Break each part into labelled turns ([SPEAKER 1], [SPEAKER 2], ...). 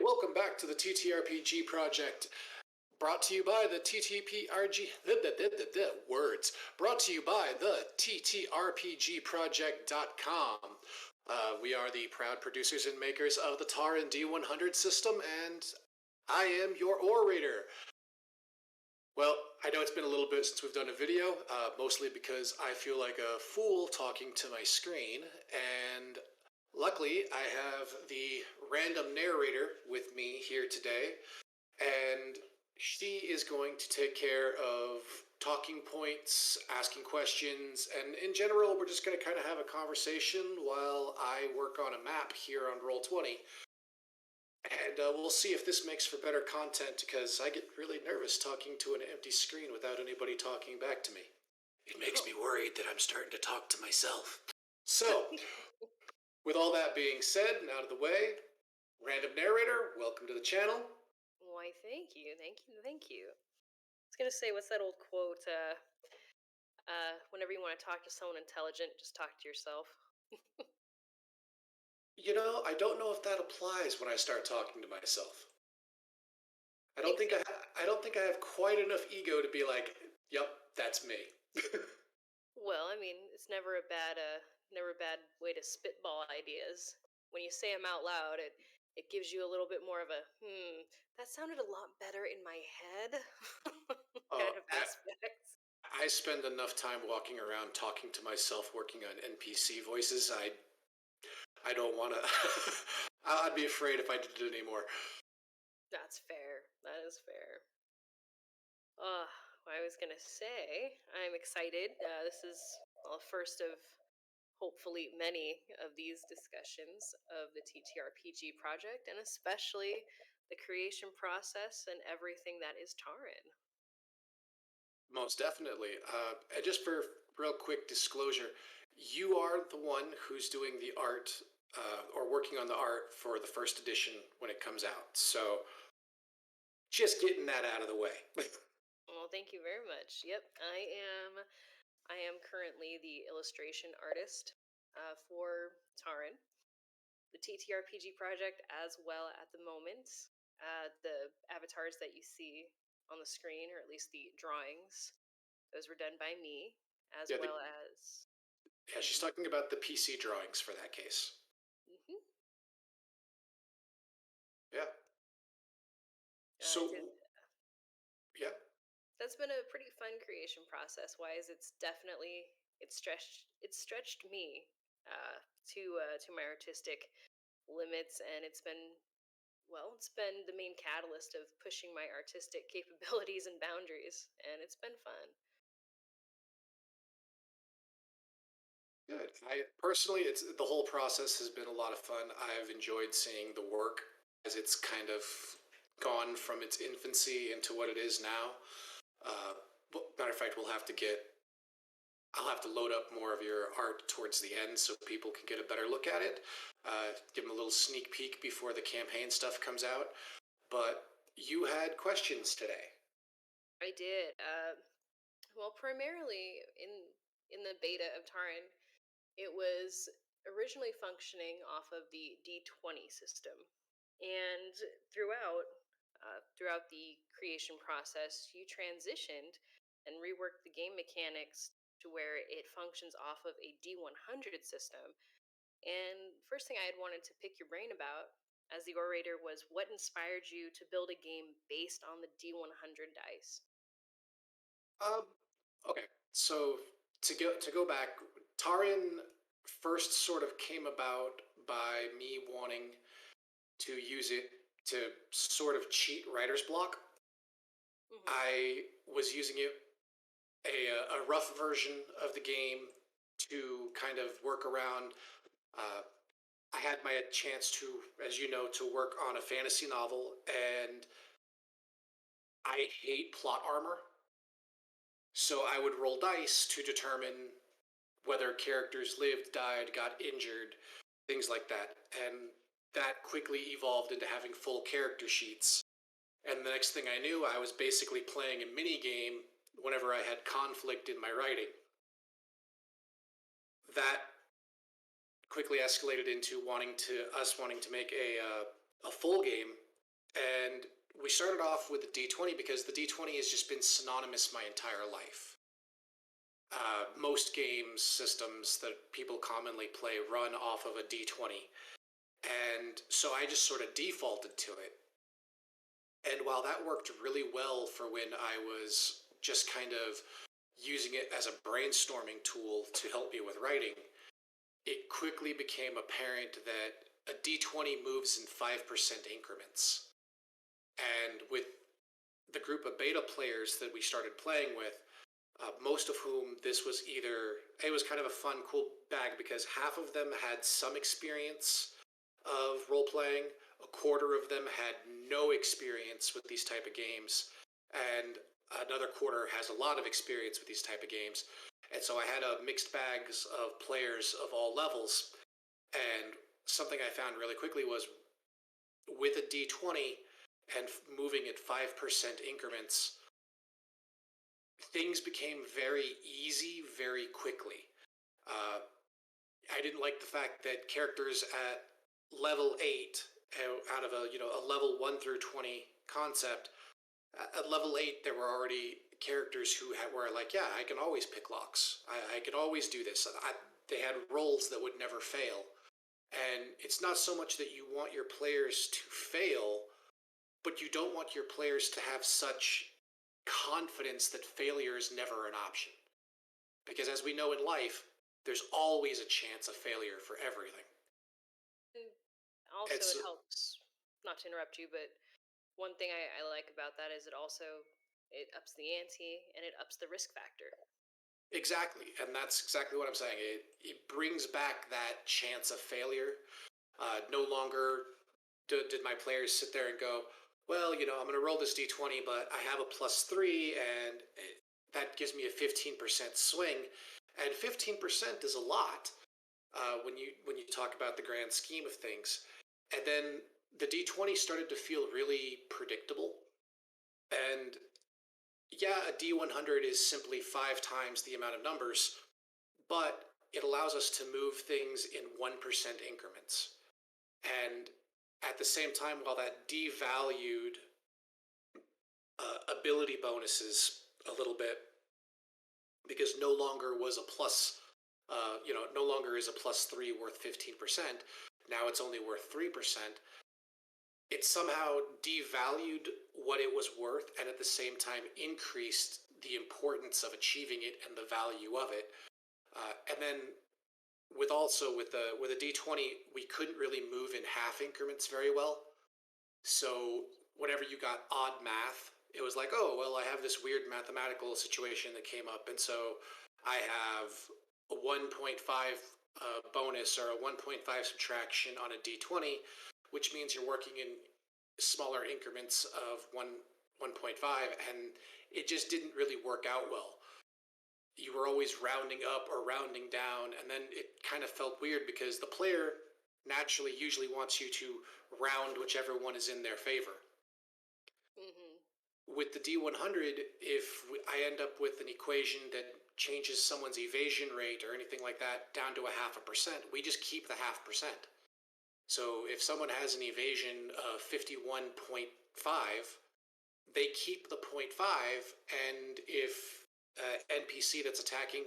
[SPEAKER 1] welcome back to the TTRPG Project. Brought to you by the Brought to you by the TTRPGProject.com. We are the proud producers and makers of the Tarren D100 System, and I am your Orator. Well, I know it's been a little bit since we've done a video, mostly because I feel like a fool talking to my screen, and luckily I have the Random Narrator with me here today, and she is going to take care of talking points, asking questions, and in general we're just going to kind of have a conversation while I work on a map here on Roll20. And we'll see if this makes for better content, because I get really nervous talking to an empty screen without anybody talking back to me. It makes me worried that I'm starting to talk to myself. So, with all that being said and out of the way, Random Narrator, welcome to the channel.
[SPEAKER 2] Why, thank you. I was going to say, what's that old quote? Whenever you want to talk to someone intelligent, just talk to yourself.
[SPEAKER 1] You know, I don't know if that applies when I start talking to myself. I don't think I have quite enough ego to be like, "Yep, that's me."
[SPEAKER 2] Well, I mean, it's never a bad way to spitball ideas. When you say them out loud, it gives you a little bit more of a that sounded a lot better in my head kind of aspect.
[SPEAKER 1] I spend enough time walking around talking to myself, working on NPC voices. I don't want to. I'd be afraid if I did it anymore.
[SPEAKER 2] That's fair. That is fair. I was gonna say, I'm excited. This is the first of hopefully many of these discussions of the TTRPG project, and especially the creation process and everything that is Tarren.
[SPEAKER 1] Most definitely. And just for real quick disclosure, you are the one who's doing the art or working on the art for the first edition when it comes out. So just getting that out of the way.
[SPEAKER 2] Well, thank you very much. Yep, I am currently the illustration artist for Tarren, the TTRPG project, as well at the moment. The avatars that you see on the screen, or at least the drawings, those were done by me, as well as...
[SPEAKER 1] Yeah, she's talking about the PC drawings for that case.
[SPEAKER 2] Mm-hmm.
[SPEAKER 1] Yeah. So, yeah.
[SPEAKER 2] That's been a pretty fun creation process-wise. It's stretched me to my artistic limits, and it's been the main catalyst of pushing my artistic capabilities and boundaries, and it's been fun.
[SPEAKER 1] Good. I personally, the whole process has been a lot of fun. I've enjoyed seeing the work as it's kind of gone from its infancy into what it is now. Matter of fact, I'll have to load up more of your art towards the end so people can get a better look at it. Give them a little sneak peek before the campaign stuff comes out. But you had questions today.
[SPEAKER 2] I did. Well, primarily in the beta of Tarren, it was originally functioning off of the D100 system, and throughout the creation process, you transitioned and reworked the game mechanics to where it functions off of a D100 system. And first thing I had wanted to pick your brain about as the orator was, what inspired you to build a game based on the D100 dice?
[SPEAKER 1] Okay, so to go back, Tarren first sort of came about by me wanting to use it to sort of cheat writer's block. Mm-hmm. I was using it a rough version of the game to kind of work around. I had my chance to, as you know, to work on a fantasy novel, and I hate plot armor. So I would roll dice to determine whether characters lived, died, got injured, things like that. And that quickly evolved into having full character sheets. And the next thing I knew, I was basically playing a mini game whenever I had conflict in my writing. That quickly escalated into us wanting to make a full game And we started off with the D20 because the D20 has just been synonymous my entire life. Most game systems that people commonly play run off of a D20. And so I just sort of defaulted to it. And while that worked really well for when I was just kind of using it as a brainstorming tool to help me with writing, it quickly became apparent that a D20 moves in 5% increments. And with the group of beta players that we started playing with, most of whom this was either, it was kind of a fun, cool bag because half of them had some experience of role playing, a quarter of them had no experience with these type of games, and another quarter has a lot of experience with these type of games. And so I had a mixed bags of players of all levels. And something I found really quickly was with a D20 and moving at 5% increments, things became very easy very quickly. Uh, I didn't like the fact that characters at level 8, out of a level 1 through 20 concept, at level 8 there were already characters who were like, yeah, I can always pick locks. I can always do this. They had roles that would never fail. And it's not so much that you want your players to fail, but you don't want your players to have such confidence that failure is never an option. Because as we know in life, there's always a chance of failure for everything.
[SPEAKER 2] And also,
[SPEAKER 1] It's
[SPEAKER 2] it helps. Not to interrupt you, but one thing I like about that is it ups the ante and it ups the risk factor.
[SPEAKER 1] exactly, and that's exactly what I'm saying. It brings back that chance of failure. No longer did my players sit there and go, well, I'm going to roll this d20, but I have a +3, and that gives me a 15% swing, and 15% is a lot when you talk about the grand scheme of things. And then the d20 started to feel really predictable, and yeah, a D100 is simply 5 times the amount of numbers, but it allows us to move things in 1% increments. And at the same time, while that devalued ability bonuses a little bit, because no longer was a plus, no longer is a +3 worth 15%, now it's only worth 3%, it somehow devalued what it was worth and at the same time increased the importance of achieving it and the value of it. And then with a D20, we couldn't really move in half increments very well. So whenever you got odd math, it was like, oh well, I have this weird mathematical situation that came up, and so I have a 1.5 bonus or a 1.5 subtraction on a D20, which means you're working in smaller increments of 1.5, and it just didn't really work out well. You were always rounding up or rounding down, and then it kind of felt weird because the player naturally usually wants you to round whichever one is in their favor. With the D100, if I end up with an equation that changes someone's evasion rate or anything like that down to a 0.5%, we just keep the 0.5%. So if someone has an evasion of 51.5, they keep the 0.5, and if NPC that's attacking,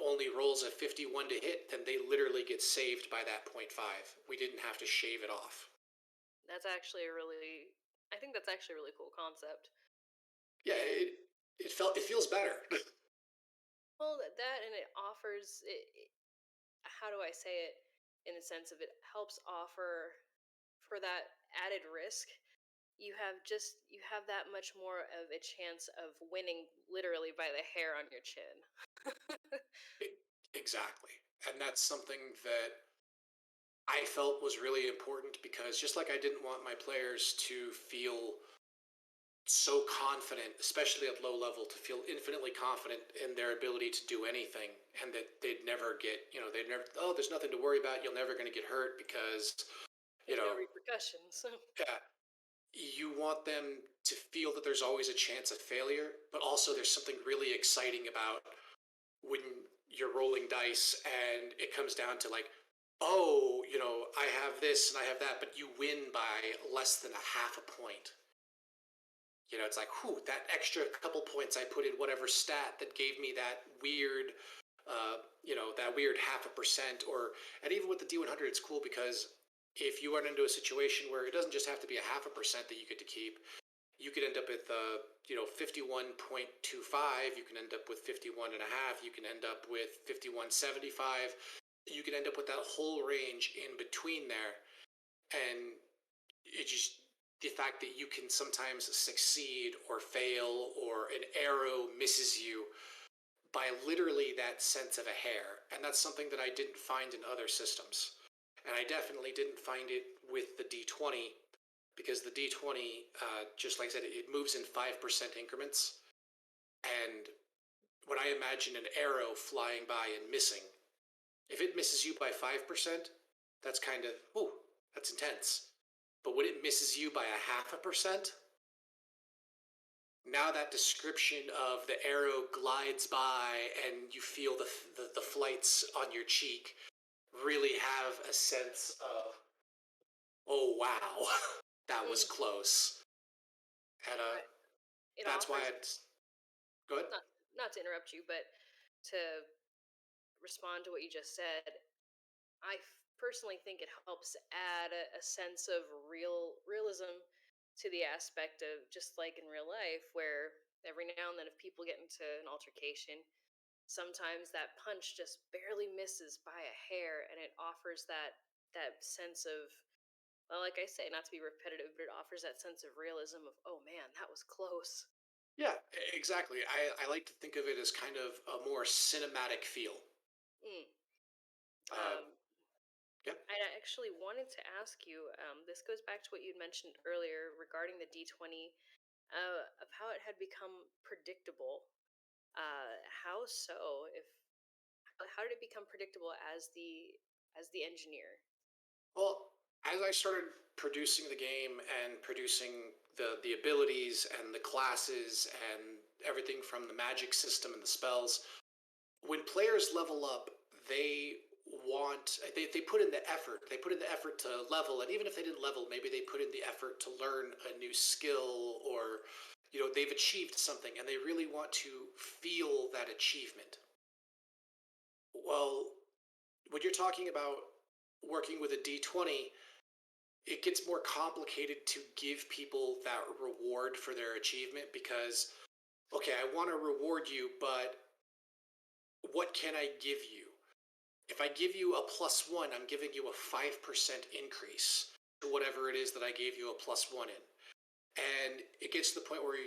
[SPEAKER 1] only rolls a 51 to hit, then they literally get saved by that 0.5. We didn't have to shave it off.
[SPEAKER 2] I think that's actually a really cool concept.
[SPEAKER 1] Yeah, it feels better.
[SPEAKER 2] Well, that and it offers it. How do I say it? In the sense of it helps offer for that added risk. You have that much more of a chance of winning literally by the hair on your chin.
[SPEAKER 1] Exactly. And that's something that I felt was really important because just like I didn't want my players to feel so confident, especially at low level, to feel infinitely confident in their ability to do anything, and that they'd never get, oh, there's nothing to worry about, you're never going to get hurt because,
[SPEAKER 2] there's no repercussions.
[SPEAKER 1] Yeah, you want them to feel that there's always a chance of failure, but also there's something really exciting about when you're rolling dice and it comes down to like, oh, I have this and I have that, but you win by less than a half a point. It's like, whew, that extra couple points I put in whatever stat that gave me that weird, that weird half a percent. And even with the D100, it's cool because if you run into a situation where it doesn't just have to be a half a percent that you get to keep, you could end up with, 51.25. You can end up with 51 and a half. You can end up with 51.75. You can end up with that whole range in between there. And it just, the fact that you can sometimes succeed or fail, or an arrow misses you by literally that sense of a hair. And that's something that I didn't find in other systems. And I definitely didn't find it with the D20, because the D20, just like I said, it moves in 5% increments. And when I imagine an arrow flying by and missing, if it misses you by 5%, that's kind of, ooh, that's intense. But when it misses you by a half a percent, now that description of the arrow glides by and you feel the flights on your cheek really have a sense of, oh wow, that was close. And
[SPEAKER 2] It
[SPEAKER 1] that's why
[SPEAKER 2] offers,
[SPEAKER 1] I'd go ahead.
[SPEAKER 2] not to interrupt you, but to respond to what you just said, I personally think it helps add a sense of realism to the aspect of, just like in real life, where every now and then if people get into an altercation, sometimes that punch just barely misses by a hair, and it offers that sense of, well, like I say, not to be repetitive, but it offers that sense of realism of, oh man, that was close.
[SPEAKER 1] Yeah, exactly. I like to think of it as kind of a more cinematic feel.
[SPEAKER 2] Mm.
[SPEAKER 1] Uh,
[SPEAKER 2] Um,
[SPEAKER 1] yeah.
[SPEAKER 2] I actually wanted to ask you. This goes back to what you'd mentioned earlier regarding the D20, of how it had become predictable. How so? If How did it become predictable as the engineer?
[SPEAKER 1] Well, as I started producing the game and producing the abilities and the classes and everything from the magic system and the spells, when players level up, they they put in the effort. They put in the effort to level, and even if they didn't level, maybe they put in the effort to learn a new skill, or they've achieved something and they really want to feel that achievement. Well, when you're talking about working with a D20, it gets more complicated to give people that reward for their achievement, because, okay, I want to reward you, but what can I give you? If I give you a +1, I'm giving you a 5% increase to whatever it is that I gave you a +1 in. And it gets to the point where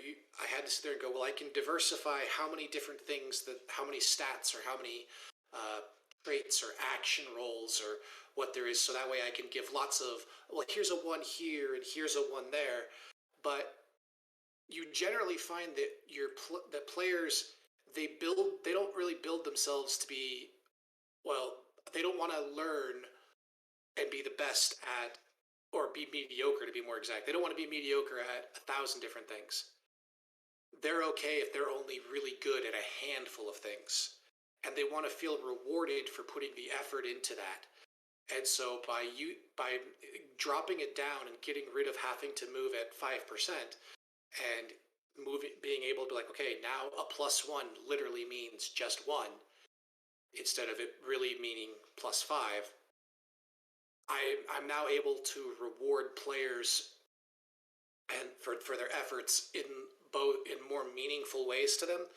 [SPEAKER 1] I had to sit there and go, well, I can diversify how many different things, how many stats or how many uh, traits or action rolls or what there is, so that way I can give lots of, well, here's a 1 here and here's a 1 there. But you generally find that that players, they don't really build themselves to be, well, they don't want to learn and be the best at, or be mediocre to be more exact. They don't want to be mediocre at 1,000 different things. They're okay if they're only really good at a handful of things. And they want to feel rewarded for putting the effort into that. And so by dropping it down and getting rid of having to move at 5%, and being able to be like, okay, now a +1 literally means just 1, instead of it really meaning +5, I'm now able to reward players and for their efforts in more meaningful ways to them,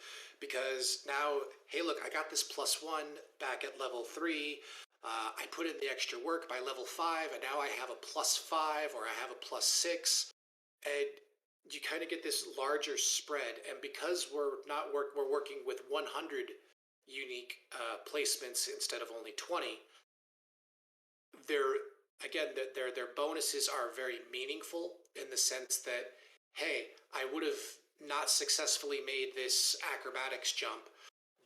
[SPEAKER 1] because now, hey, look, I got this +1 back at level 3. I put in the extra work by level 5, and now I have a +5, or I have a +6, and you kind of get this larger spread. And because we're working with 100 unique placements instead of only 20, they're again, that their bonuses are very meaningful, in the sense that, hey, I would have not successfully made this acrobatics jump,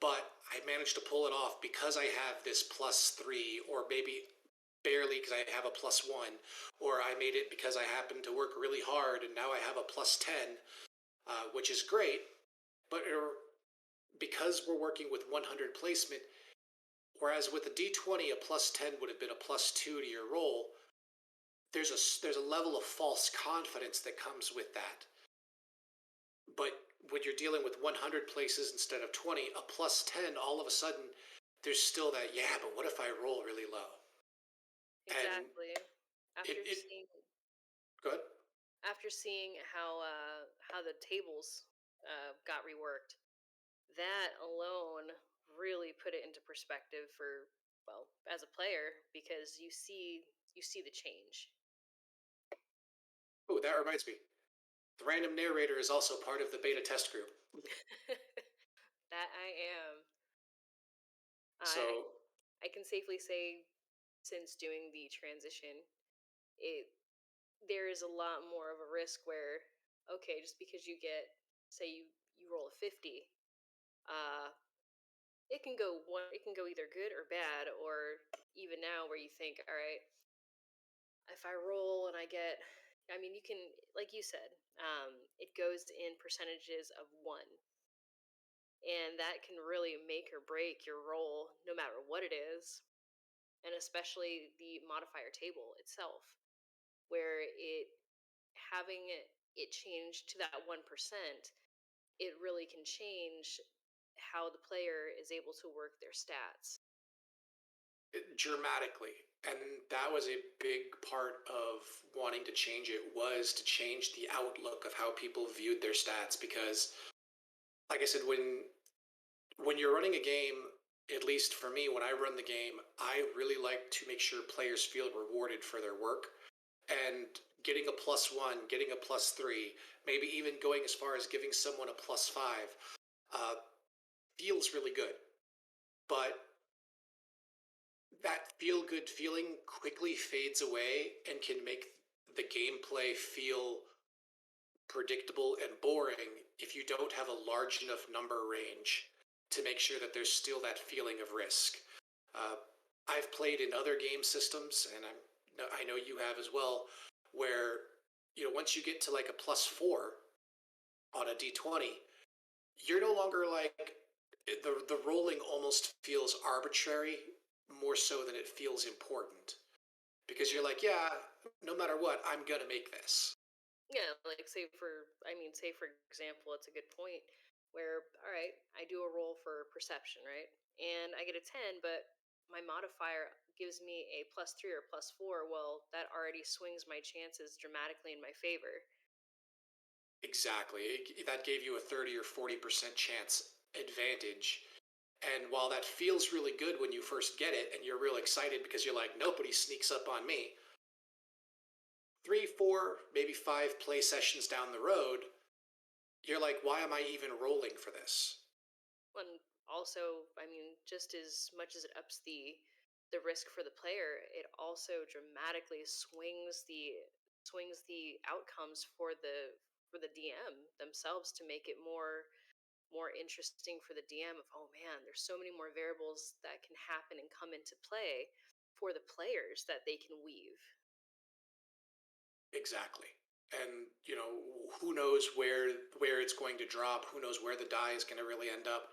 [SPEAKER 1] but I managed to pull it off because I have this +3, or maybe barely because I have a +1, or I made it because I happened to work really hard and now I have a +10, which is great. But because we're working with 100 placement, Whereas with the D20, a plus 10 would have been a plus 2 to your roll. There's a level of false confidence that comes with that. But when you're dealing with 100 places instead of 20, a plus 10, all of a sudden, there's still that, yeah, but what if I roll really low?
[SPEAKER 2] Exactly.
[SPEAKER 1] And
[SPEAKER 2] After
[SPEAKER 1] it
[SPEAKER 2] seeing
[SPEAKER 1] good.
[SPEAKER 2] after seeing how the tables got reworked, that alone really put it into perspective for, well, as a player, because you see the change.
[SPEAKER 1] Oh, that reminds me. The Random Narrator is also part of the beta test group.
[SPEAKER 2] That I am. I
[SPEAKER 1] So,
[SPEAKER 2] I can safely say, since doing the transition, it there is a lot more of a risk where, okay, just because you get, say you roll a 50, uh it can go either good or bad, or even now where you think, all right, if I roll and I get, I mean, you can, like you said, it goes in percentages of 1, and that can really make or break your roll no matter what it is, and especially the modifier table itself, where it changed to that 1%, it really can change how the player is able to work their stats.
[SPEAKER 1] dramatically. And that was a big part of wanting to change it, was to change the outlook of how people viewed their stats. Because, like I said, when you're running a game, at least for me, when I run the game, I really like to make sure players feel rewarded for their work. And getting a plus 1, getting a plus 3, maybe even going as far as giving someone a plus 5, uh, feels really good. But that feel good feeling quickly fades away and can make the gameplay feel predictable and boring if you don't have a large enough number range to make sure that there's still that feeling of risk. Uh, I've played in other game systems, and I know you have as well, where once you get to like a plus 4 on a d20, you're no longer like the rolling almost feels arbitrary more so than it feels important, because you're like, yeah, no matter what, I'm gonna make this.
[SPEAKER 2] Yeah, like say for example, it's a good point where, all right, I do a roll for perception, right? And I get a 10, but my modifier gives me a plus 3 or plus 4. Well, that already swings my chances dramatically in my favor.
[SPEAKER 1] Exactly. That gave you a 30 or 40% chance advantage. And while that feels really good when you first get it and you're real excited because you're like, nobody sneaks up on me, 3, 4, maybe 5 play sessions down the road, you're like, why am I even rolling for this?
[SPEAKER 2] And also, I mean, just as much as it ups the risk for the player, it also dramatically swings the outcomes for the DM themselves, to make it more interesting for the DM of, oh man, there's so many more variables that can happen and come into play for the players that they can weave.
[SPEAKER 1] Exactly. And who knows where it's going to drop? Who knows where the die is going to really end up?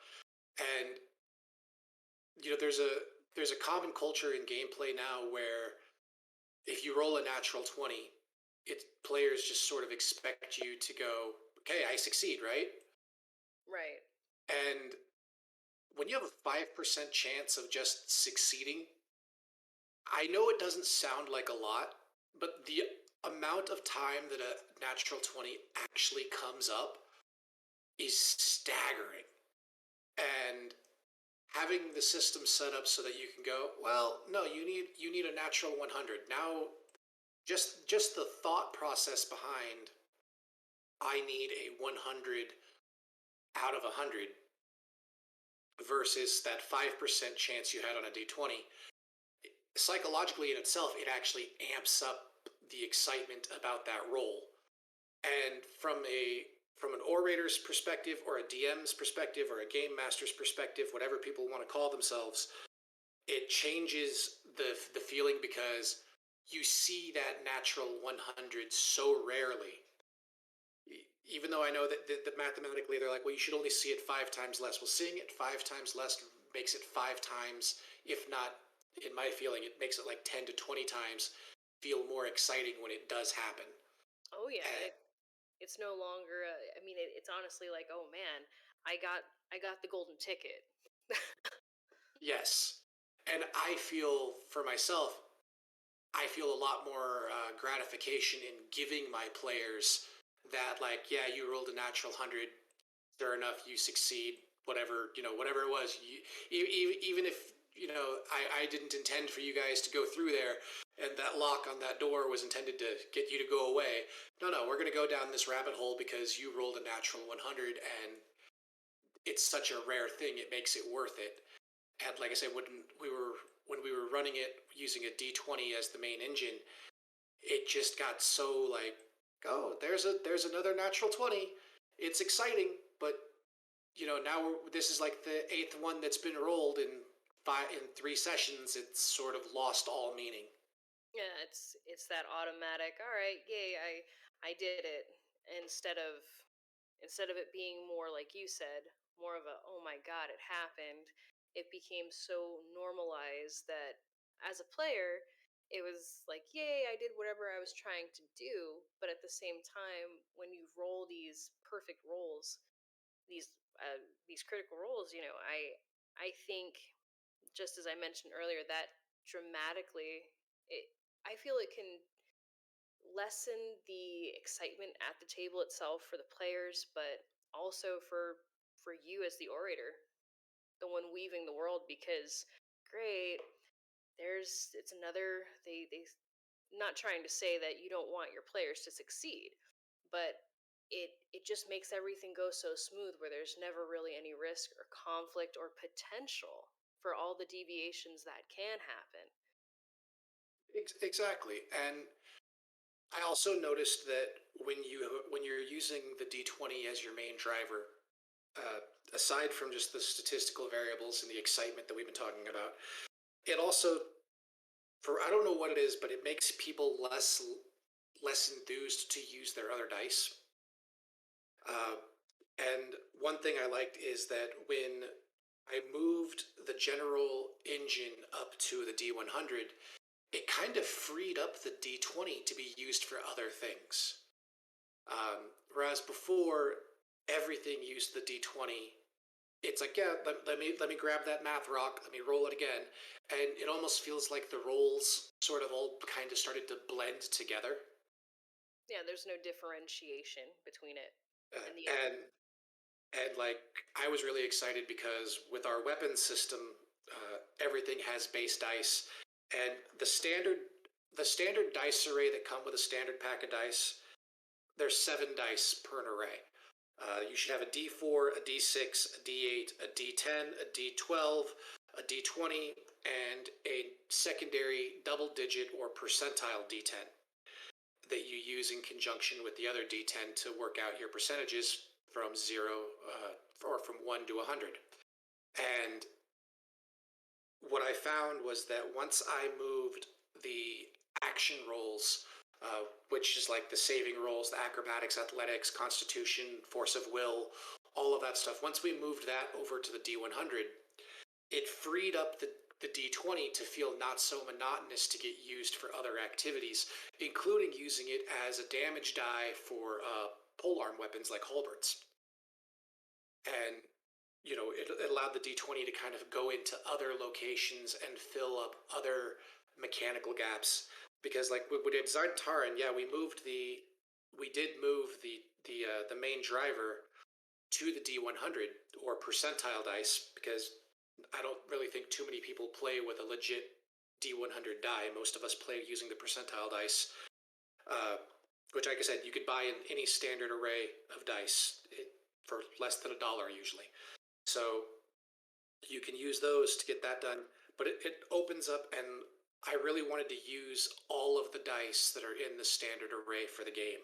[SPEAKER 1] And there's a common culture in gameplay now where if you roll a natural 20, players just sort of expect you to go, okay, I succeed, right?
[SPEAKER 2] Right.
[SPEAKER 1] And when you have a 5% chance of just succeeding, I know it doesn't sound like a lot, but the amount of time that a natural 20 actually comes up is staggering. And having the system set up so that you can go, well, no, you need a natural 100. Now, just the thought process behind, I need a 100 out of 100 versus that 5% chance you had on a d20, psychologically in itself, it actually amps up the excitement about that roll. And from an orator's perspective or a DM's perspective or a game master's perspective, whatever people want to call themselves, it changes the feeling, because you see that natural 100 so rarely. Even though I know that mathematically they're like, well, you should only see it 5 times less. Well, seeing it 5 times less makes it 5 times, if not, in my feeling, it makes it like 10 to 20 times feel more exciting when it does happen.
[SPEAKER 2] Oh yeah,
[SPEAKER 1] And,
[SPEAKER 2] it's no longer. I mean, it's honestly like, oh man, I got the golden ticket.
[SPEAKER 1] yes. And I feel for myself, I feel a lot more gratification in giving my players that, like, yeah, you rolled a natural 100. Sure enough, you succeed. Whatever, whatever it was. Even if I didn't intend for you guys to go through there, and that lock on that door was intended to get you to go away. No, we're gonna go down this rabbit hole because you rolled a natural 100, and it's such a rare thing. It makes it worth it. And like I said, when we were running it using a D20 as the main engine, it just got so like, oh, there's another natural 20. It's exciting, but now this is like the 8th one that's been rolled in 3 sessions. It's sort of lost all meaning.
[SPEAKER 2] Yeah, it's that automatic. All right, yay, I did it. Instead of it being more like you said, more of a oh my god, it happened. It became so normalized that as a player, it was like, yay, I did whatever I was trying to do. But at the same time, when you roll these perfect rolls, these critical rolls, I think, just as I mentioned earlier, that dramatically, it I feel it can lessen the excitement at the table itself for the players, but also for you as the orator, the one weaving the world. Because great, it's another, they not trying to say that you don't want your players to succeed, but it just makes everything go so smooth where there's never really any risk or conflict or potential for all the deviations that can happen.
[SPEAKER 1] Exactly. And I also noticed that when you're using the D20 as your main driver, uh, aside from just the statistical variables and the excitement that we've been talking about, it also, for I don't know what it is, but it makes people less enthused to use their other dice. Uh, and one thing I liked is that when I moved the general engine up to the D100, it kind of freed up the D20 to be used for other things. Whereas before, everything used the D20. It's like, yeah, let me grab that math rock, let me roll it again, and it almost feels like the rolls sort of all kind of started to blend together.
[SPEAKER 2] Yeah, there's no differentiation between it and the other.
[SPEAKER 1] And like I was really excited because with our weapon system, everything has base dice, and the standard dice array that come with a standard pack of dice, there's 7 dice per array. You should have a D4, a D6, a D8, a D10, a D12, a D20, and a secondary double digit or percentile D10 that you use in conjunction with the other D10 to work out your percentages from 0 or from 1 to 100. And what I found was that once I moved the action rolls, which is like the saving rolls, the acrobatics, athletics, constitution, force of will, all of that stuff, once we moved that over to the D100, it freed up the D20 to feel not so monotonous to get used for other activities, including using it as a damage die for polearm weapons like halberds. And it allowed the D20 to kind of go into other locations and fill up other mechanical gaps. Because like when we designed Tarren, yeah, we did move the main driver to the D100 or percentile dice, because I don't really think too many people play with a legit D100 die. Most of us play using the percentile dice, uh, which, like I said, you could buy in any standard array of dice for less than $1 usually. So you can use those to get that done. But it opens up, and I really wanted to use all of the dice that are in the standard array for the game.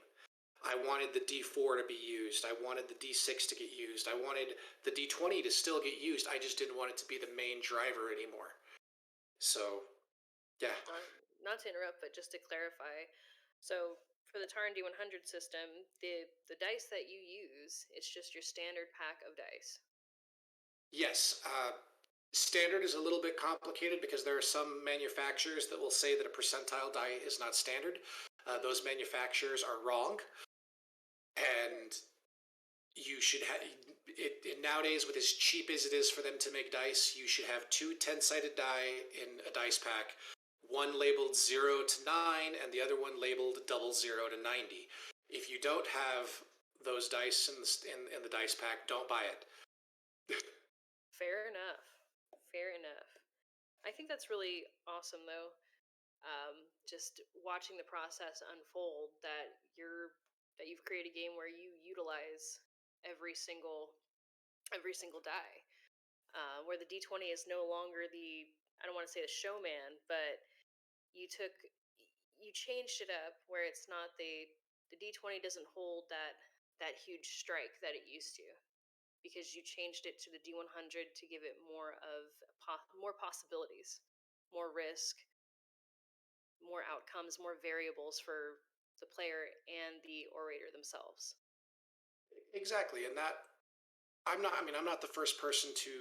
[SPEAKER 1] I wanted the D4 to be used. I wanted the D6 to get used. I wanted the D20 to still get used. I just didn't want it to be the main driver anymore. So, yeah.
[SPEAKER 2] Not to interrupt, but just to clarify, so for the Tarn D100 system, the dice that you use, it's just your standard pack of dice.
[SPEAKER 1] Yes. Standard is a little bit complicated because there are some manufacturers that will say that a percentile die is not standard. Those manufacturers are wrong, and you should have it nowadays, with as cheap as it is for them to make dice, you should have two 10-sided die in a dice pack, one labeled 0 to 9 and the other one labeled 00 to 90. If you don't have those dice in the dice pack, don't buy it.
[SPEAKER 2] Fair enough. Fair enough. I think that's really awesome, though. Just watching the process unfold, that you've created a game where you utilize every single die, where the D20 is no longer the, I don't want to say the showman, but you took you changed it up where it's not the D20 doesn't hold that huge strike that it used to, because you changed it to the D100 to give it more of more possibilities, more risk, more outcomes, more variables for the player and the orator themselves.
[SPEAKER 1] Exactly, and that I'm not. I mean, I'm not the first person to,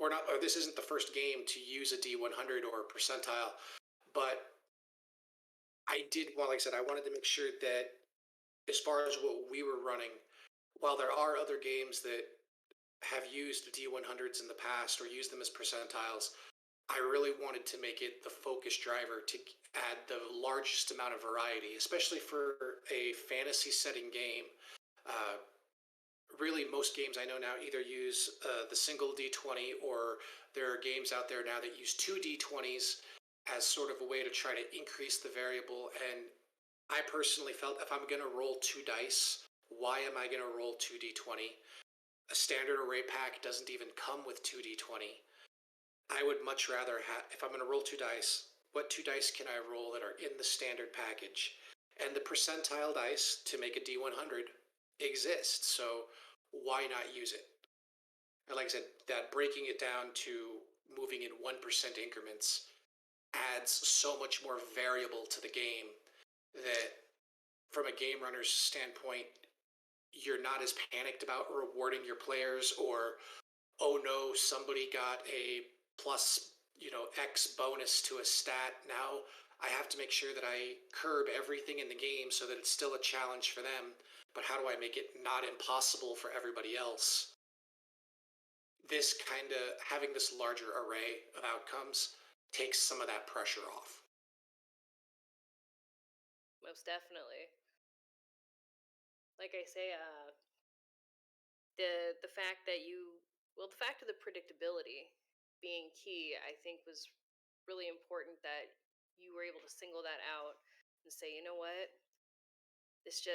[SPEAKER 1] or not. Or this isn't the first game to use a D100 or percentile, but I did. Well, like I said, I wanted to make sure that as far as what we were running, while there are other games that have used D100s in the past or used them as percentiles, I really wanted to make it the focus driver to add the largest amount of variety, especially for a fantasy setting game. Uh, Really, most games I know now either use the single D20, or there are games out there now that use two D20s as sort of a way to try to increase the variable. And I personally felt, if I'm going to roll two dice, why am I going to roll two D20? A standard array pack doesn't even come with two D20. I would much rather have, if I'm going to roll two dice, what two dice can I roll that are in the standard package? And the percentile dice to make a D100 exists, so why not use it? And like I said, that breaking it down to moving in 1% increments adds so much more variable to the game that, from a game runner's standpoint, you're not as panicked about rewarding your players, or, oh no, somebody got a plus, X bonus to a stat. Now I have to make sure that I curb everything in the game so that it's still a challenge for them, but how do I make it not impossible for everybody else? This kind of, having this larger array of outcomes takes some of that pressure off.
[SPEAKER 2] Most definitely. Like I say, the fact that the fact of the predictability being key, I think, was really important, that you were able to single that out and say, you know what, it's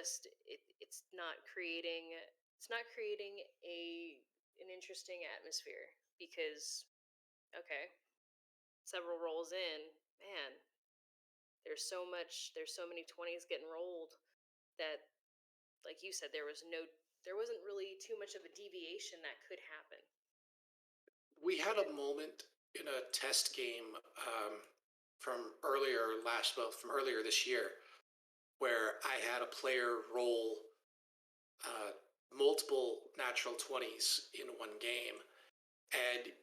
[SPEAKER 2] not creating a an interesting atmosphere, because, okay, several rolls in, man, there's so many 20s getting rolled, that, like you said, there wasn't really too much of a deviation that could happen.
[SPEAKER 1] We had a moment in a test game from from earlier this year, where I had a player roll uh, multiple natural 20s in one game, and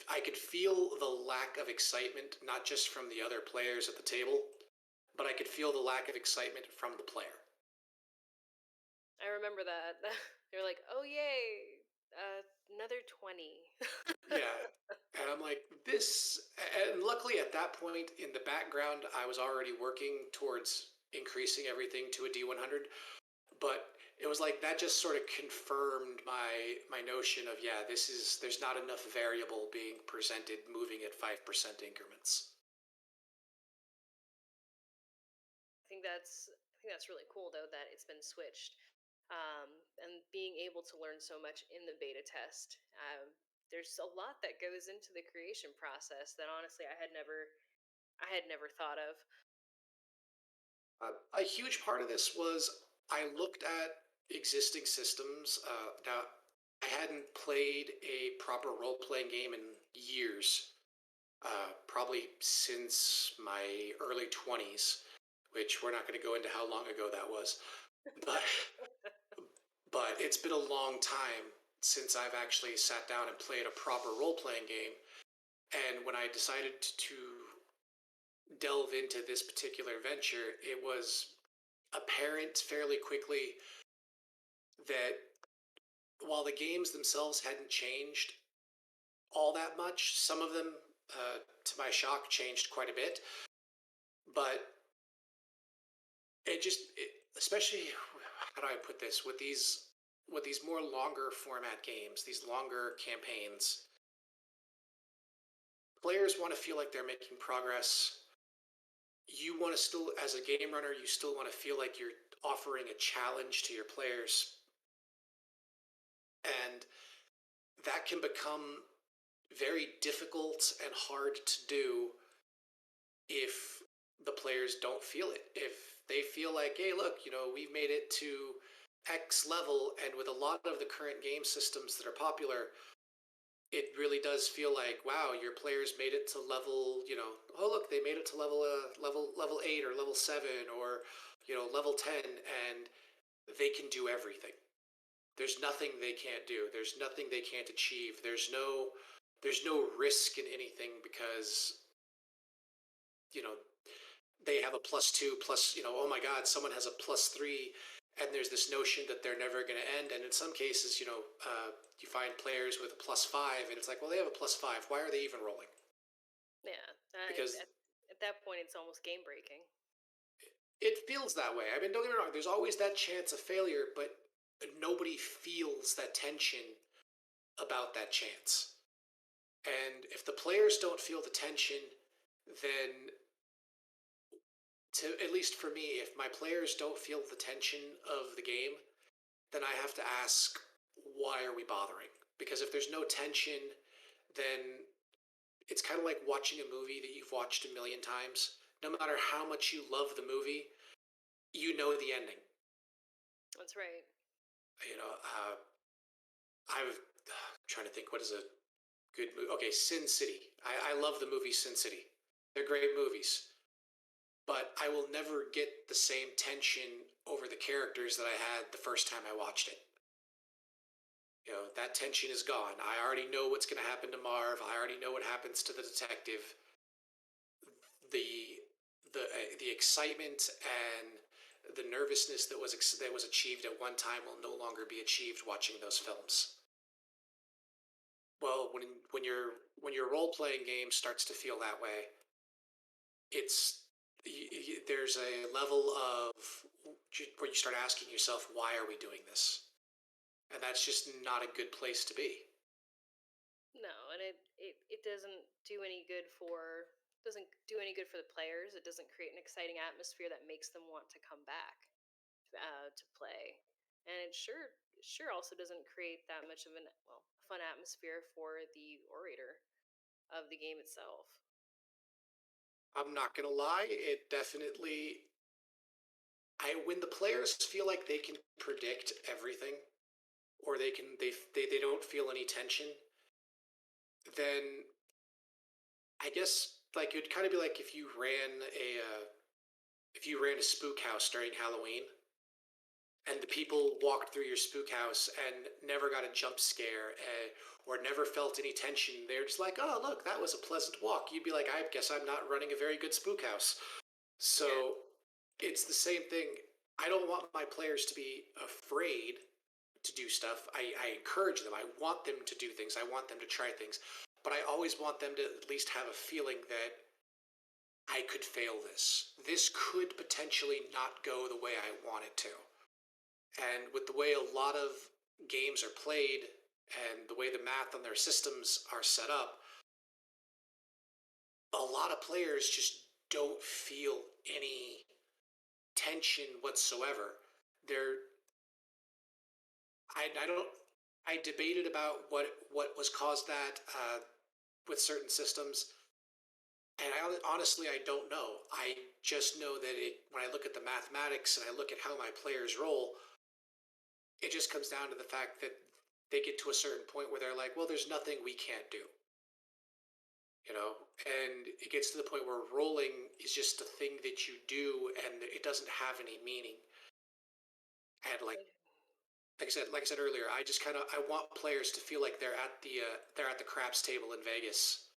[SPEAKER 1] I could feel the lack of excitement, not just from the other players at the table, but I could feel the lack of excitement from the player.
[SPEAKER 2] I remember that. They're like, "Oh yay, another 20."
[SPEAKER 1] Yeah. And I'm like, this. And luckily, at that point in the background, I was already working towards increasing everything to a D100. But it was like that just sort of confirmed my notion of, yeah, there's not enough variable being presented moving at 5% increments.
[SPEAKER 2] I think that's really cool, though, that it's been switched, and being able to learn so much in the beta test. There's a lot that goes into the creation process that, honestly, I had never thought of.
[SPEAKER 1] A huge part of this was I looked at existing systems. Now, I hadn't played a proper role playing game in years, probably since my early 20s, which we're not going to go into how long ago that was. But, but it's been a long time. since I've actually sat down and played a proper role playing game. And when I decided to delve into this particular venture, it was apparent fairly quickly that while the games themselves hadn't changed all that much, some of them, to my shock, changed quite a bit. But especially, how do I put this, with these more longer format games, these longer campaigns, players want to feel like they're making progress. You want to still, as a game runner, you still want to feel like you're offering a challenge to your players, and that can become very difficult and hard to do if the players don't feel it. If they feel like, hey, look, we've made it to X level, and with a lot of the current game systems that are popular, it really does feel like, wow, your players made it to level, oh look, they made it to level 8 or level 7 or level 10, and they can do everything. There's nothing they can't do. There's nothing they can't achieve. There's no risk in anything because they have a +2 plus, oh my god, someone has a +3, and there's this notion that they're never going to end. And in some cases, you find players with a +5, and it's like, well, they have a +5. Why are they even rolling?
[SPEAKER 2] Yeah,
[SPEAKER 1] Because
[SPEAKER 2] at that point, it's almost game breaking.
[SPEAKER 1] it feels that way. I mean, don't get me wrong, there's always that chance of failure, but nobody feels that tension about that chance. And if the players don't feel the tension, then, at least for me, if my players don't feel the tension of the game, then I have to ask, why are we bothering? Because if there's no tension, then it's kind of like watching a movie that you've watched a million times. No matter how much you love the movie, you know the ending.
[SPEAKER 2] That's right.
[SPEAKER 1] I'm trying to think, what is a good movie? Okay, Sin City. I love the movie Sin City. They're great movies. But I will never get the same tension over the characters that I had the first time I watched it. That tension is gone. I already know what's going to happen to Marv. I already know what happens to the detective. The the excitement and the nervousness that was achieved at one time will no longer be achieved watching those films. Well, when your role playing game starts to feel that way, it's there's a level of where you start asking yourself, why are we doing this? And that's just not a good place to be.
[SPEAKER 2] No, and it doesn't do any good for the players. It doesn't create an exciting atmosphere that makes them want to come back to play, and it sure also doesn't create that much of a fun atmosphere for the orator of the game itself.
[SPEAKER 1] I'm not gonna lie, it definitely. When the players feel like they can predict everything, or they don't feel any tension, then I guess, like, it'd kind of be like if you ran a spook house during Halloween, and the people walked through your spook house and never got a jump scare, or never felt any tension. They're just like, oh look, that was a pleasant walk. You'd be like, I guess I'm not running a very good spook house. So it's the same thing. I don't want my players to be afraid to do stuff. I encourage them. I want them to do things. I want them to try things. But I always want them to at least have a feeling that I could fail this. This could potentially not go the way I want it to. And with the way a lot of games are played and the way the math on their systems are set up, a lot of players just don't feel any tension whatsoever. They're I don't I debated about what was caused that with certain systems, and honestly I don't know. I just know that when I look at the mathematics and I look at how my players roll, it just comes down to the fact that they get to a certain point where they're like, well, there's nothing we can't do. And it gets to the point where rolling is just a thing that you do and it doesn't have any meaning. And like, like I said earlier, I want players to feel like they're at the craps table in Vegas,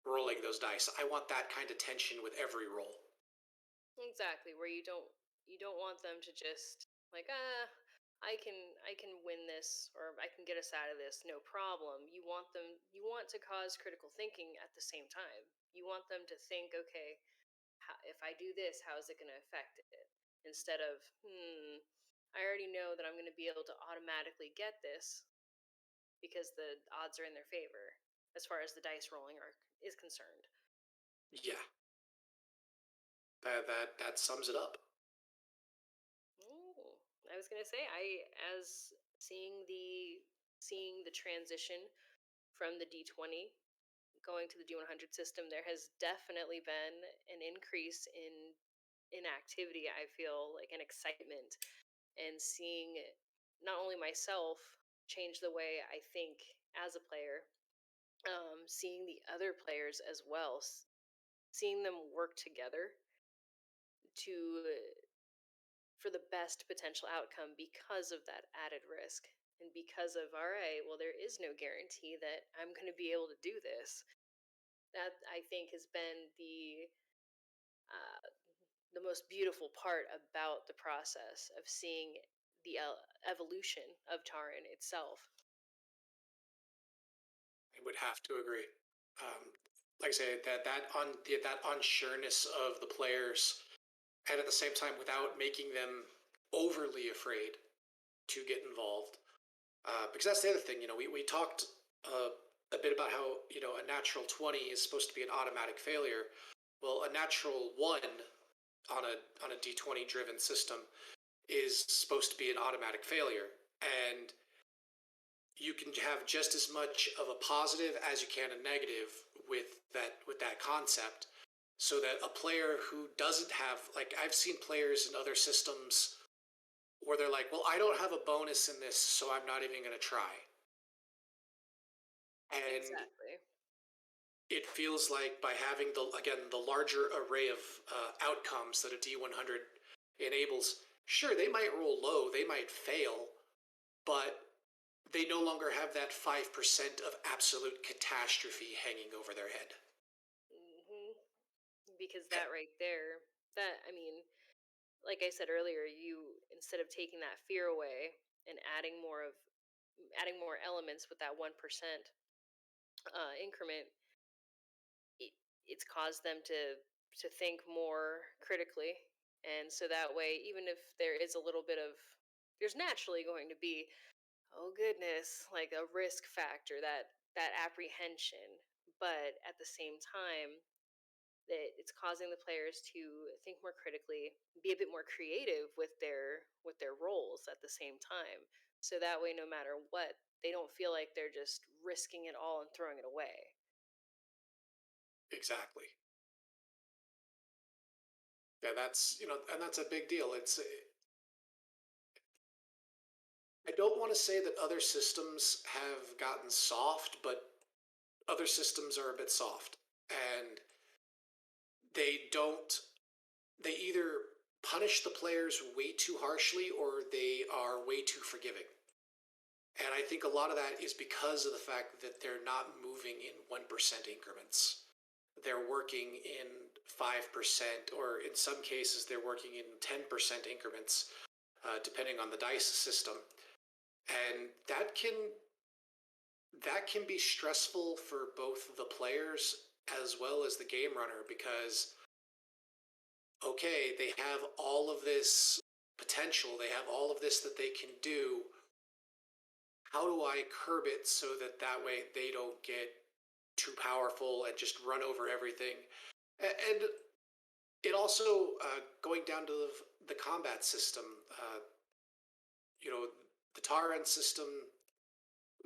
[SPEAKER 1] rolling those dice. I want that kind of tension with every roll.
[SPEAKER 2] Exactly, where you don't want them to just like I can win this or I can get us out of this no problem. You want to cause critical thinking at the same time. You want them to think, okay, if I do this, how is it going to affect it? Instead of, I already know that I'm going to be able to automatically get this because the odds are in their favor as far as the dice rolling is concerned.
[SPEAKER 1] Yeah, that sums it up.
[SPEAKER 2] Oh, I was gonna say as seeing the transition from the D20 going to the D100 system, there has definitely been an increase in activity. I feel like an excitement and seeing not only myself change the way I think as a player, seeing the other players as well, seeing them work together to for the best potential outcome because of that added risk and because of all right, well, there is no guarantee that I'm going to be able to do this. That I think has been uh, the most beautiful part about the process of seeing the evolution of Tarren itself.
[SPEAKER 1] I would have to agree. Like I say, that unsureness of the players, and at the same time, without making them overly afraid to get involved. Because that's the other thing, we talked a bit about how, a natural 20 is supposed to be an automatic failure. Well, a natural 1 on a D20 driven system is supposed to be an automatic failure. And you can have just as much of a positive as you can a negative with that concept, so that a player who doesn't have, like, I've seen players in other systems where they're like, well, I don't have a bonus in this, so I'm not even going to try. And
[SPEAKER 2] Exactly.
[SPEAKER 1] it feels like by having the larger array of outcomes that a D100 enables, sure, they might roll low, they might fail, but they no longer have that 5% of absolute catastrophe hanging over their head.
[SPEAKER 2] Because that right there, that I mean, like I said earlier, you instead of taking that fear away and adding more elements with that 1% increment, it, it's caused them to think more critically, and so that way, even if there is a little bit of, there's naturally going to be, oh goodness, like a risk factor, that apprehension, but at the same time that it's causing the players to think more critically, be a bit more creative with their roles at the same time. So that way, no matter what, they don't feel like they're just risking it all and throwing it away.
[SPEAKER 1] Exactly. Yeah, and that's a big deal. I don't want to say that other systems have gotten soft, but other systems are a bit soft. And they don't, they either punish the players way too harshly or they are way too forgiving. And I think a lot of that is because of the fact that they're not moving in 1% increments. They're working in 5%, or in some cases, they're working in 10% increments, depending on the dice system. And that can be stressful for both the players as well as the game runner, because okay, they have all of this potential, they have all of this that they can do. How do I curb it so that way they don't get too powerful and just run over everything? And it also, going down to the combat system, you know, the Tarren system.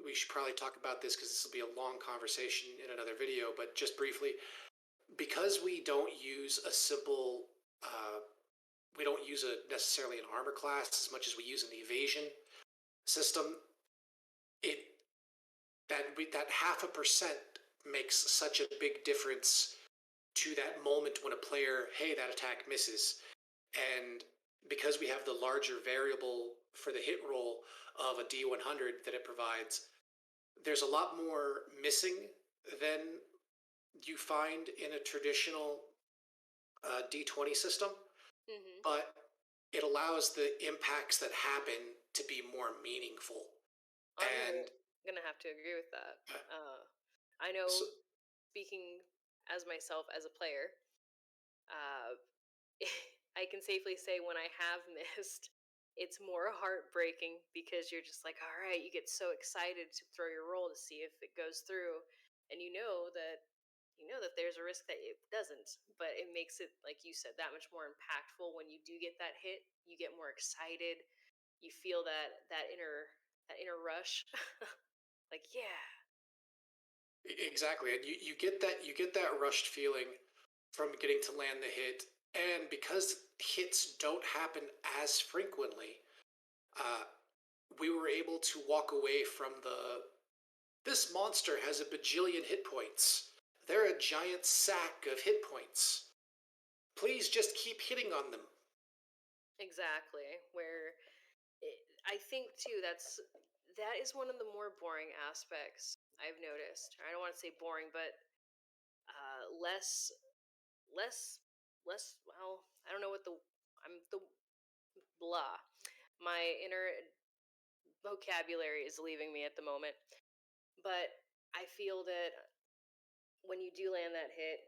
[SPEAKER 1] We should probably talk about this because this will be a long conversation in another video, but just briefly, because we don't use a simple, we don't use necessarily an armor class as much as we use an evasion system. It that 0.5% makes such a big difference to that moment when a player, hey, that attack misses, and because we have the larger variable for the hit roll of a D100 that it provides, there's a lot more missing than you find in a traditional D20 system,
[SPEAKER 2] Mm-hmm.
[SPEAKER 1] but it allows the impacts that happen to be more meaningful. And
[SPEAKER 2] Gonna have to agree with that.
[SPEAKER 1] uh,
[SPEAKER 2] I know,
[SPEAKER 1] so,
[SPEAKER 2] speaking as myself as a player, uh, I can safely say when I have missed, it's more heartbreaking because you're just like, all right, you get so excited to throw your roll to see if it goes through, and you know that there's a risk that it doesn't, but it makes it, like you said, that much more impactful when you do get that hit. You get more excited. You feel that inner rush. Like, yeah.
[SPEAKER 1] exactly, and you get that rushed feeling from getting to land the hit, and because hits don't happen as frequently, uh, we were able to walk away from the this monster has a bajillion hit points. They're a giant sack of hit points. Please just keep hitting on them.
[SPEAKER 2] Exactly. I think too that is one of the more boring aspects I've noticed. I don't want to say boring, but less less well, I don't know what I'm the blah. My inner vocabulary is leaving me at the moment. But I feel that when you do land that hit,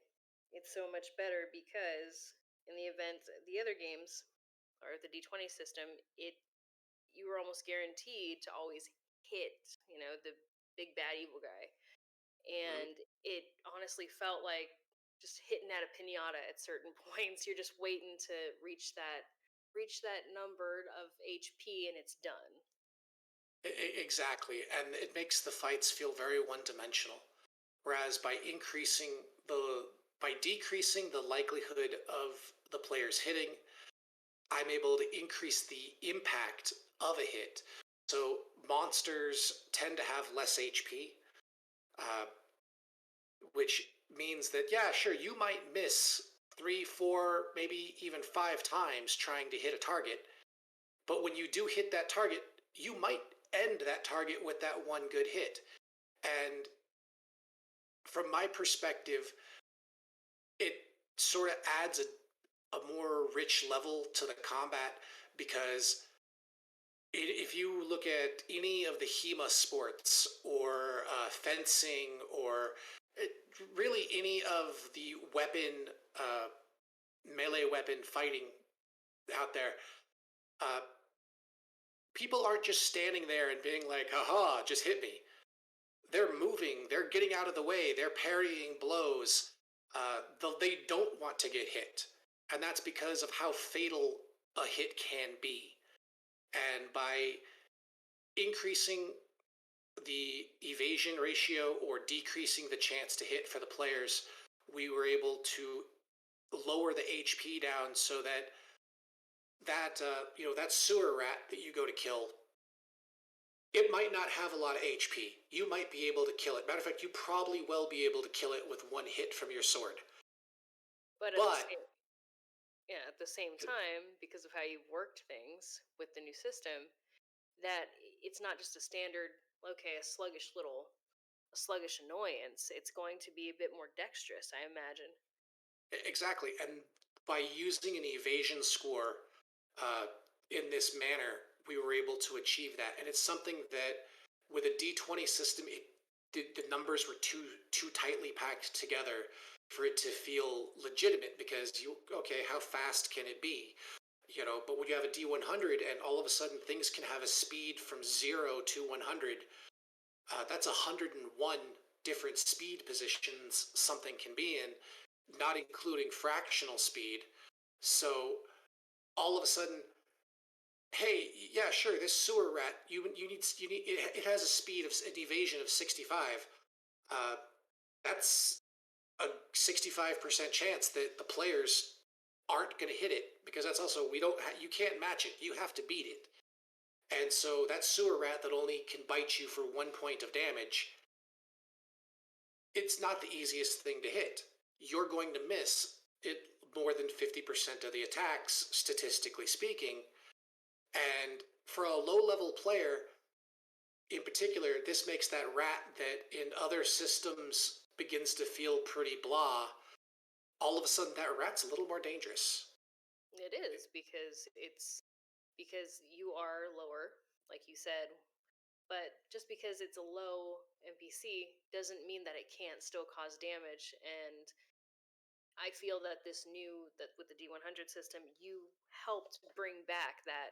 [SPEAKER 2] it's so much better because in the event the other games or the D20 system, it you were almost guaranteed to always hit, the big bad evil guy.
[SPEAKER 1] Mhm.
[SPEAKER 2] And it honestly felt like just hitting at a pinata at certain points. You're just waiting to reach that number of HP and it's done.
[SPEAKER 1] Exactly, and it makes the fights feel very one-dimensional. Whereas by decreasing the likelihood of the players hitting, I'm able to increase the impact of a hit. So monsters tend to have less HP, uh, which means that, yeah, sure, you might miss three, four, maybe even five times trying to hit a target. But when you do hit that target, you might end that target with that one good hit. And from my perspective, it sort of adds a more rich level to the combat because if you look at any of the HEMA sports or fencing or really any of the uh, melee weapon fighting out there, uh, people aren't just standing there and being like, haha, just hit me. They're moving, they're getting out of the way, they're parrying blows. They don't want to get hit. And that's because of how fatal a hit can be. And by increasing the evasion ratio or decreasing the chance to hit for the players, we were able to lower the HP down so that that sewer rat that you go to kill, it might not have a lot of HP. You might be able to kill it. Matter of fact, you probably will be able to kill it with one hit from your sword.
[SPEAKER 2] But at the
[SPEAKER 1] But
[SPEAKER 2] same yeah, at the same time, because of how you've worked things with the new system, that it's not just a standard, okay, a sluggish annoyance. It's going to be a bit more dexterous, I imagine.
[SPEAKER 1] exactly, and by using an evasion score uh, in this manner, we were able to achieve that. And it's something that with a D20 system, the numbers were too tightly packed together for it to feel legitimate because how fast can it be? But when you have a D100 and all of a sudden things can have a speed from 0 to 100, that's 101 different speed positions something can be in, not including fractional speed. So all of a sudden, hey, yeah, sure, this sewer rat, you need it has a speed of an evasion of 65. Uh, that's a 65% chance that the players aren't going to hit it because that's also you can't match it. You have to beat it. And so that sewer rat that only can bite you for 1 point of damage, it's not the easiest thing to hit. You're going to miss it more than 50% of the attacks, statistically speaking. And for a low-level player, in particular, this makes that rat that in other systems begins to feel pretty blah. All of a sudden, that rat's a little more dangerous.
[SPEAKER 2] It is because you are lower, like you said, but just because it's a low NPC doesn't mean that it can't still cause damage. And I feel that that with the D100 system, you helped bring back that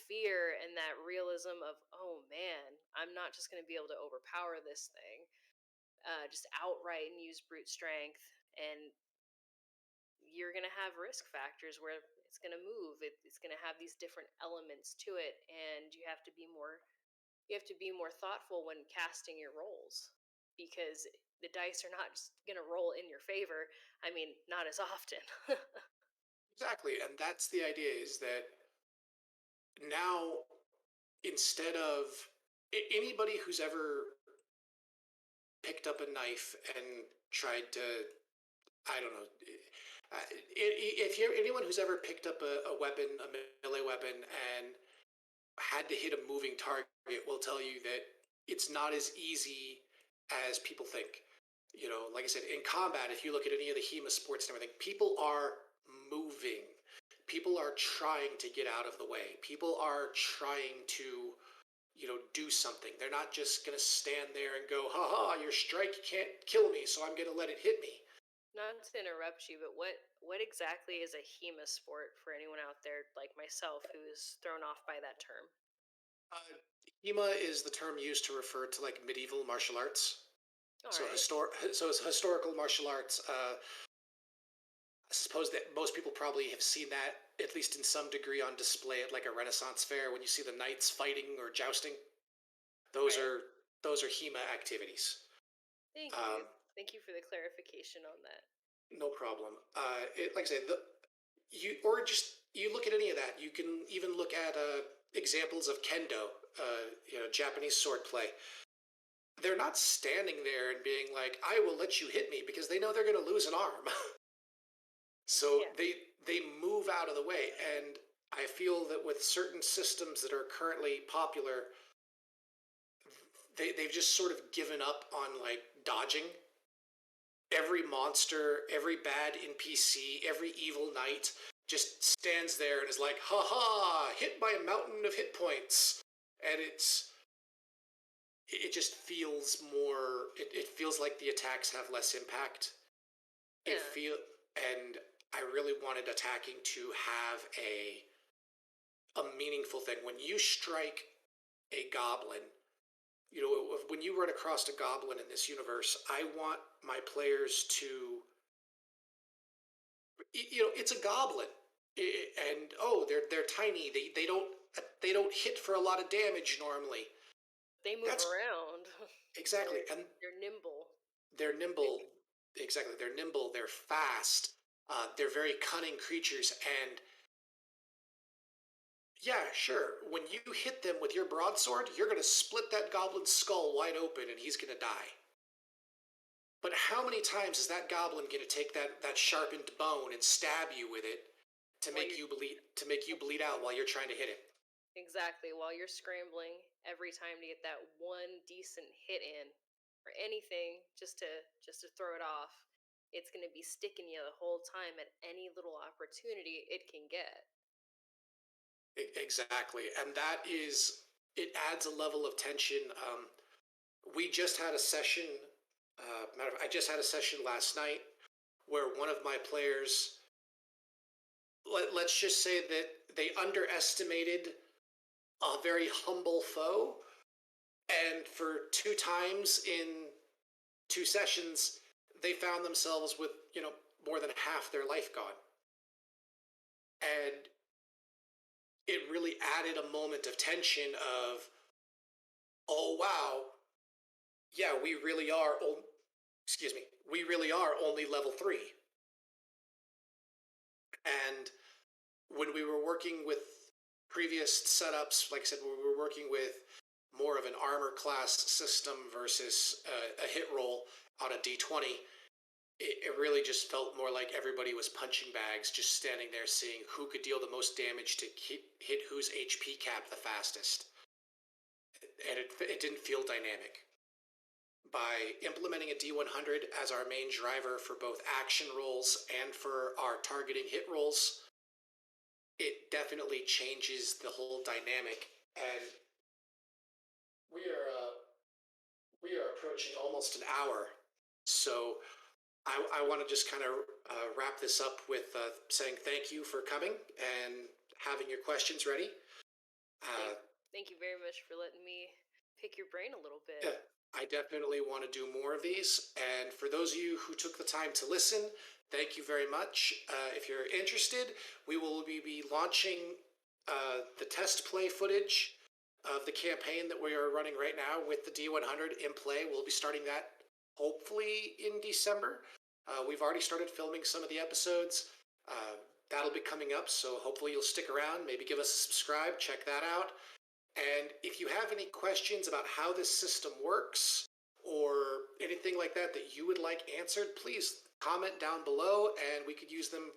[SPEAKER 2] fear and that realism of, oh man, I'm not just going to be able to overpower this thing, just outright and use brute strength, and you're going to have risk factors where it's going to move. It's going to have these different elements to it, and you have to be more thoughtful when casting your rolls, because the dice are not just going to roll in your favor. I mean, not as often.
[SPEAKER 1] Exactly, and that's the idea, is that now, instead of anybody who's ever picked up a knife and tried to, I don't know, if you're anyone who's ever picked up a weapon, a melee weapon, and had to hit a moving target will tell you that it's not as easy as people think. You know, like I said, in combat, if you look at any of the HEMA sports and everything, people are moving. People are trying to get out of the way. People are trying to, do something. They're not just going to stand there and go, ha ha, your strike can't kill me, so I'm going to let it hit me.
[SPEAKER 2] Not to interrupt you, but what exactly is a HEMA sport for anyone out there like myself who is thrown off by that term?
[SPEAKER 1] Uh, HEMA is the term used to refer to like medieval martial arts.
[SPEAKER 2] All
[SPEAKER 1] So
[SPEAKER 2] right.
[SPEAKER 1] so it's historical martial arts. I suppose that most people probably have seen that, at least in some degree, on display at like a Renaissance fair when you see the knights fighting or jousting. Those
[SPEAKER 2] Right.
[SPEAKER 1] are those are HEMA activities.
[SPEAKER 2] Thank you.
[SPEAKER 1] Um,
[SPEAKER 2] Thank you for the clarification on that.
[SPEAKER 1] no problem. Like I say, you look at any of that. You can even look at examples of kendo, Japanese swordplay. They're not standing there and being like, "I will let you hit me," because they know they're going to lose an arm. So
[SPEAKER 2] Yeah.
[SPEAKER 1] they move out of the way, and I feel that with certain systems that are currently popular, they've just sort of given up on like dodging. Every monster, every bad NPC, every evil knight just stands there and is like, "Ha ha! Hit by a mountain of hit points," and it just feels more. It feels like the attacks have less impact. It
[SPEAKER 2] Yeah.
[SPEAKER 1] feel and I really wanted attacking to have a meaningful thing. When you strike a goblin, when you run across a goblin in this universe, I want my players to, it's a goblin, and oh, they're tiny. They don't hit for a lot of damage normally.
[SPEAKER 2] They move
[SPEAKER 1] That's
[SPEAKER 2] around.
[SPEAKER 1] exactly, and
[SPEAKER 2] They're nimble.
[SPEAKER 1] they're nimble. Exactly, they're nimble. They're fast. They're very cunning creatures, and yeah, sure. When you hit them with your broadsword, you're going to split that goblin's skull wide open and he's going to die. But how many times is that goblin going to take that sharpened bone and stab you with it to
[SPEAKER 2] While
[SPEAKER 1] make
[SPEAKER 2] you're
[SPEAKER 1] you bleed out while you're trying to hit it?
[SPEAKER 2] Exactly, while you're scrambling every time to get that one decent hit in or anything just to throw it off, it's going to be sticking you the whole time at any little opportunity it can get.
[SPEAKER 1] Exactly, and it adds a level of tension. We just had a session. I just had a session last night where one of my players, let's just say that they underestimated a very humble foe, and for two times in two sessions, they found themselves with more than half their life gone, and it really added a moment of tension of, oh wow, yeah, we really are only level 3. And when we were working with previous setups, like I said, we were working with more of an armor class system versus a hit roll on a D20. it really just felt more like everybody was punching bags, just standing there seeing who could deal the most damage to hit whose HP cap the fastest. And it didn't feel dynamic. By implementing a D100 as our main driver for both action rolls and for our targeting hit rolls, it definitely changes the whole dynamic. And we are approaching almost an hour, so I want to just kind of wrap this up with saying thank you for coming and having your questions ready.
[SPEAKER 2] Thank you very much for letting me pick your brain a little bit.
[SPEAKER 1] Yeah, I definitely want to do more of these. And for those of you who took the time to listen, thank you very much. If you're interested, we will be launching the test play footage of the campaign that we are running right now with the D100 in play. We'll be starting that hopefully in December. We've already started filming some of the episodes. That'll be coming up, so hopefully you'll stick around. Maybe give us a subscribe, check that out. And if you have any questions about how this system works or anything like that that you would like answered, please comment down below and we could use them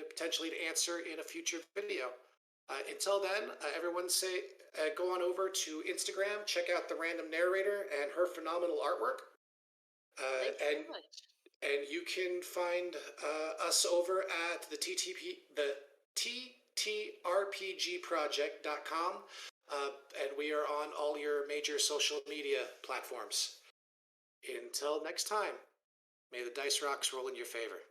[SPEAKER 1] potentially to answer in a future video. Until then, everyone go on over to Instagram, check out the Random Narrator and her phenomenal artwork.
[SPEAKER 2] Thank you very much.
[SPEAKER 1] And you can find us over at the TTRPGProject.com. And we are on all your major social media platforms. Until next time, may the dice rocks roll in your favor.